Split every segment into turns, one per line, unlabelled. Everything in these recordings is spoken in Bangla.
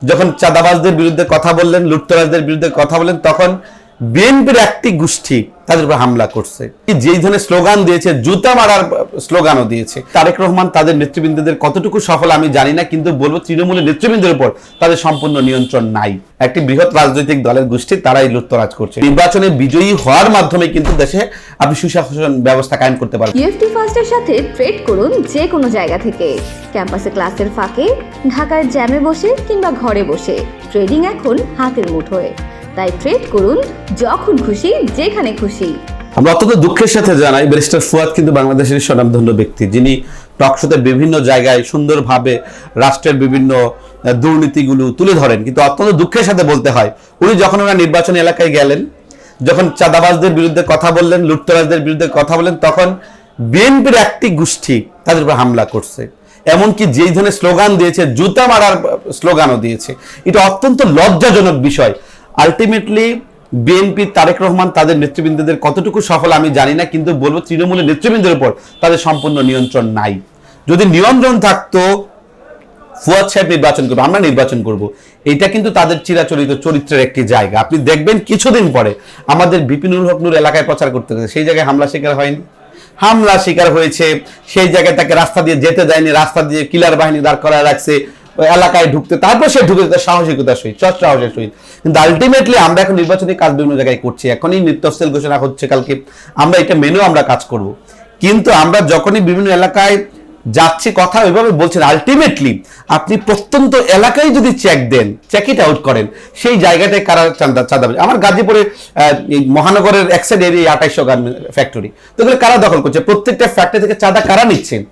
যখন চাঁদাবাজদের বিরুদ্ধে কথা বললেন, লুটতরাজদের বিরুদ্ধে কথা বললেন, তখন বিএনপির একটি গোষ্ঠী তাদের উপর হামলা করছে। যেই ধরনের স্লোগান দিয়েছে, জুতা মারার স্লোগানও দিয়েছে। তারেক রহমান তাদের নেতৃবৃন্দদের কতটুকু সফল আমি জানি না, কিন্তু বলবো তৃণমূলের নেতৃবৃন্দের উপর তাদের সম্পূর্ণ নিয়ন্ত্রণ নাই। একটি বৃহৎ রাজনৈতিক দলের গোষ্ঠী তারাই লুটতরাজ করছে। নির্বাচনে বিজয়ী হওয়ার মাধ্যমে কিন্তু দেশে আপনি সুশাসন ব্যবস্থা কায়েম করতে পারবেন।
ইএফটি ফার্স্টের সাথে ট্রেড করুন যে কোনো জায়গা থেকে, ক্যাম্পাসে ক্লাসের ফাঁকে, ঢাকার জ্যামে বসে কিংবা ঘরে বসে। ট্রেডিং এখন হাতের মুঠোয়, তাই ট্রেড করুন যখন খুশি, যেখানে খুশি।
আমরা অত্যন্ত দুঃখের সাথে জানাই, ব্যারিস্টার ফুয়াদ কিন্তু বাংলাদেশের স্বনামধন্য ব্যক্তি, যিনি টকশোতে বিভিন্ন জায়গায় সুন্দরভাবে রাষ্ট্রের বিভিন্ন দুর্নীতিগুলো তুলে ধরেন। কিন্তু অত্যন্ত দুঃখের সাথে বলতে হয়, উনি যখন ওনার নির্বাচনী এলাকায় গেলেন, যখন চাঁদাবাজদের বিরুদ্ধে কথা বললেন, লুটতরাজদের বিরুদ্ধে কথা বললেন, তখন বিএনপির একটি গোষ্ঠী তাদের উপর হামলা করছে। এমনকি যেই ধরনের স্লোগান দিয়েছে, জুতা মারার স্লোগানও দিয়েছে। এটা অত্যন্ত লজ্জাজনক বিষয়। আলটিমেটলি বিএনপি তারেক রহমান তাদের নেতৃবৃন্দদের কতটুকু সফল আমি জানি না, কিন্তু বলবো তৃণমূলের নেতৃবৃন্দের উপর তাদের সম্পূর্ণ নিয়ন্ত্রণ নাই। যদি নিয়ন্ত্রণ থাকতো, ফুয়াদ সাহেব নির্বাচন করবো, আমরা নির্বাচন করব, এটা কিন্তু তাদের চিরাচরিত চরিত্রের একটি জায়গা। আপনি দেখবেন কিছুদিন পরে আমাদের বিপিনুল হক নূর এলাকায় প্রচার করতে গেছে, সেই জায়গায় হামলা শিকার হয়নি? হামলা শিকার হয়েছে। সেই জায়গায় তাকে রাস্তা দিয়ে যেতে দেয়নি, রাস্তা দিয়ে কিলার বাহিনী দাঁড় করায় রাখছে এলাকায় ঢুকতে, তারপর সে ঢুকে তার সাহসিকতার সহিত, সাহসের সহিত। কিন্তু আলটিমেটলি আমরা এখন নির্বাচনী কাজ বিভিন্ন জায়গায় করছি, এখনই তফসিল ঘোষণা হচ্ছে কালকে, আমরা এটা মেনেও আমরা কাজ করব। কিন্তু আমরা যখনই বিভিন্ন এলাকায় যাচ্ছি, কথা ওইভাবে বলছেন, আলটিমেটলি আপনি প্রত্যন্ত এলাকায় যদি চেক দেন, চেক ইট আউট করেন, সেই জায়গাটায় কারা চাঁদা। আমার গাজীপুরে মহানগরের এক সাইড এরিয়া 2800 গার্মেন্ট ফ্যাক্টরি, তো এগুলো কারা দখল করছে? প্রত্যেকটা ফ্যাক্টরি থেকে চাঁদা কারা নিচ্ছেন?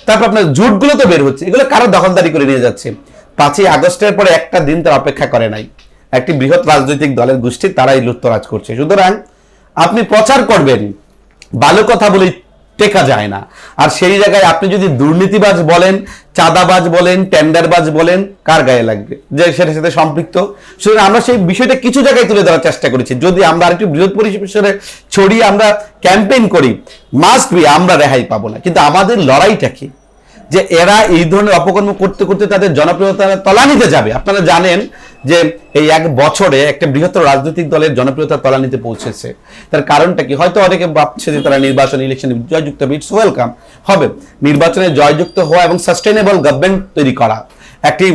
তারপর আপনার জুটগুলো তো বের হচ্ছে, এগুলো কারা দখলদারি করে নিয়ে যাচ্ছে? 5ই আগস্টের পরে একটা দিন তার অপেক্ষা করে নাই। একটি বৃহৎ রাজনৈতিক দলের গোষ্ঠী তারাই লুটতরাজ করছে। সুতরাং আপনি প্রচার করবেন, ভালো কথা বলে টেকা যায় না। আর সেই জায়গায় আপনি যদি দুর্নীতিবাজ বলেন, চাঁদাবাজ বলেন, টেন্ডারবাজ বলেন, কার গায়ে লাগবে যে সেটার সাথে সম্পৃক্ত? সুতরাং আমরা সেই বিষয়টা কিছু জায়গায় তুলে ধরার চেষ্টা করেছি। যদি আমরা আরেকটু বৃহৎ পরিসরে ছড়িয়ে আমরা ক্যাম্পেইন করি, মাস্ট বি আমরা রেহাই পাবো না। কিন্তু আমাদের লড়াইটা কি? যে এরা এই ধরনের অপকর্ম করতে করতে তাদের জনপ্রিয়তা তলানিতে যাবে। আপনারা জানেন যে এই 1 বছরে একটা বৃহত্তর রাজনৈতিক দলের জনপ্রিয়তা তলানিতে পৌঁছেছে। তার কারণটা কি? হয়তো অনেকে ভাবছে যে তারা নির্বাচন ইলেকশনে জয়যুক্ত হবে, ইটস ওয়েলকাম হবে। নির্বাচনে জয়যুক্ত হওয়া এবং সাস্টেইনেবল গভর্নমেন্ট তৈরি করা, একটি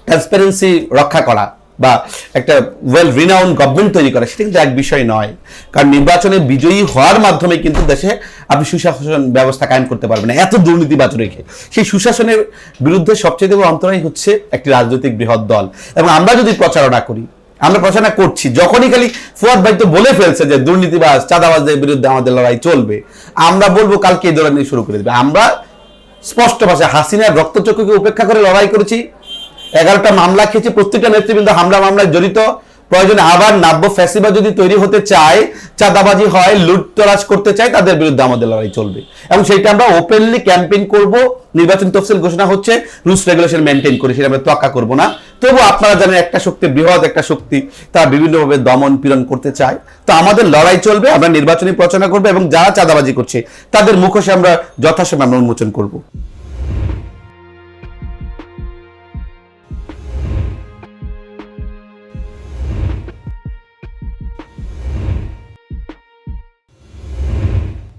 ট্রান্সপারেন্সি রক্ষা করা বা একটা ওয়েল রিনাউন্ড গভর্নমেন্ট তৈরি করা, সেটা কিন্তু এক বিষয় নয়। কারণ নির্বাচনে বিজয়ী হওয়ার মাধ্যমে কিন্তু দেশে আপনি সুশাসন ব্যবস্থা কায়েম করতে পারবেন না, এত দুর্নীতিবাজ রেখে। সেই সুশাসনের বিরুদ্ধে সবচেয়ে বড় অন্তরায় হচ্ছে একটি রাজনৈতিক বৃহৎ দল। এবং আমরা যদি প্রচারণা করি, আমরা প্রচারণা করছি, যখনই খালি ফুয়াদ ভাই তো বলে ফেলছে যে দুর্নীতিবাজ চাঁদাবাজদের বিরুদ্ধে আমাদের লড়াই চলবে, আমরা বলবো কালকে এই লড়াই শুরু করে দেবে। আমরা স্পষ্ট ভাষায় হাসিনার রক্তচক্ষুকে উপেক্ষা করে লড়াই করেছি, 11টা মামলা খেয়েছে, প্রত্যেকটা নেতৃবৃন্দ মামলায় জড়িত। প্রয়োজনে আবার নাব্য ফ্যাসিবাদ যদি তৈরি হতে চায়, চাঁদাবাজি হয়, লুটতরাজ করতে চায়, তাদের বিরুদ্ধে আমাদের লড়াই চলবে। এবং সেইটা আমরা ওপেনলি ক্যাম্পেইন করব। নির্বাচন তফসিল ঘোষণা হচ্ছে, রুলস রেগুলেশন মেনটেন করে, সেটা আমরা তোয়াক্কা করবো না। তবু আপনারা জানেন একটা শক্তি, বৃহৎ একটা শক্তি, তারা বিভিন্নভাবে দমন পীড়ন করতে চায়। তো আমাদের লড়াই চলবে, আমরা নির্বাচনী প্রচারণা করবো এবং যারা চাঁদাবাজি করছে তাদের মুখোশে আমরা যথাসময়ে আমরা উন্মোচন করবো।